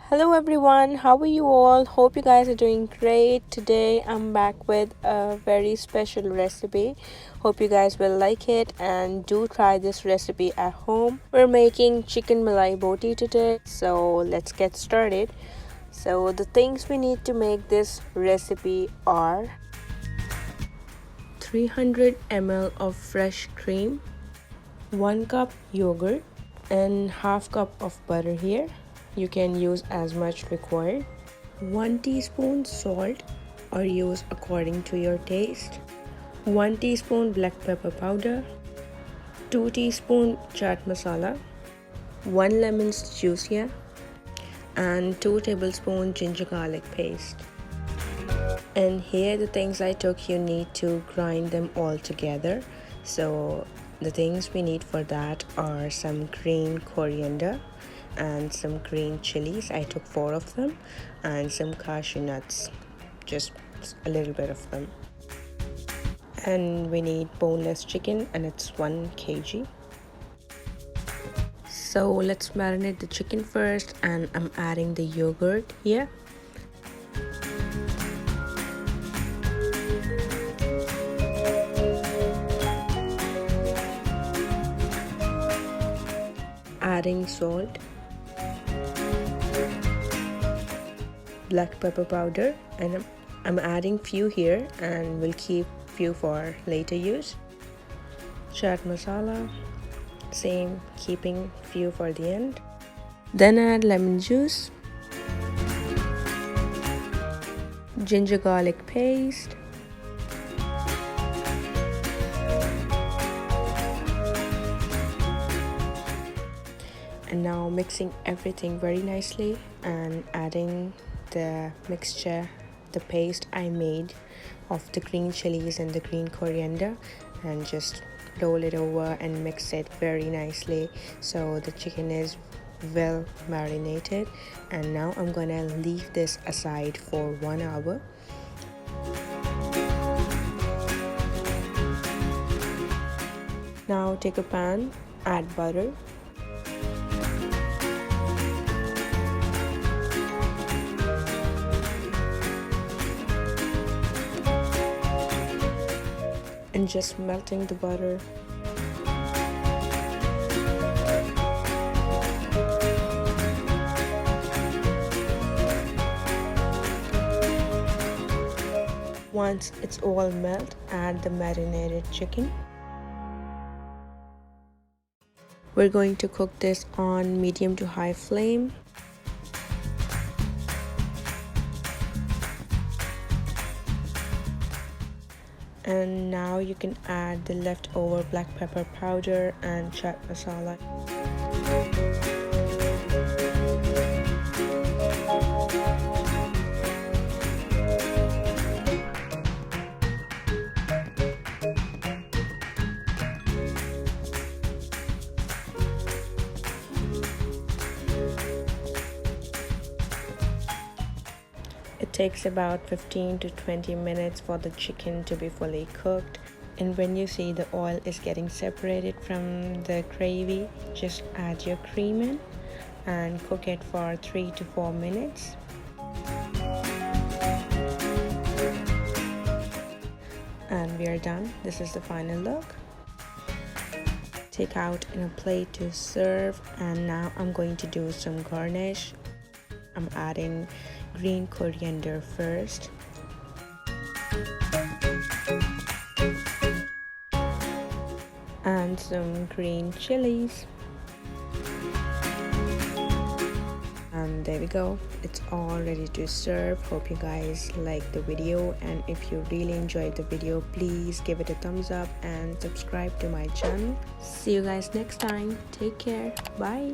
Hello everyone, how are you all? Hope you guys are doing great. Today I'm back with a very special recipe. Hope you guys will like it and do try this recipe at home. We're making chicken Malai Boti today, so let's get started. So the things we need to make this recipe are 300 ml of fresh cream, 1 cup yogurt, and half cup of butter here. You can use as much required. 1 teaspoon salt or use according to your taste. 1 teaspoon black pepper powder. 2 teaspoon chaat masala. 1 lemon's juice here. And 2 tablespoon ginger garlic paste. And here the things I took, you need to grind them all together. So the things we need for that are some green coriander and some green chilies. I took 4 of them, and some cashew nuts, just a little bit of them. And we need boneless chicken, and it's 1 kg. So let's marinate the chicken first, and I'm adding the yogurt here. Adding salt, black pepper powder, and I'm adding few here and we'll keep few for later use. Chaat masala, same, keeping few for the end. Then add lemon juice, ginger garlic paste, and now mixing everything very nicely and adding the mixture, the paste I made of the green chilies and the green coriander, and just roll it over and mix it very nicely so the chicken is well marinated. And now I'm gonna leave this aside for 1 hour. Now take a pan, add butter, and just melting the butter. Once it's all melt, add the marinated chicken. We're going to cook this on medium to high flame. And now you can add the leftover black pepper powder and chaat masala. It takes about 15 to 20 minutes for the chicken to be fully cooked. And when you see the oil is getting separated from the gravy, just add your cream in and cook it for 3 to 4 minutes. And we are done. This is the final look. Take out in a plate to serve, and now I'm going to do some garnish. I'm adding green coriander first, and some green chilies, and there we go. It's all ready to serve. Hope you guys like the video, and if you really enjoyed the video, please give it a thumbs up and subscribe to my channel. See you guys next time. Take care. Bye.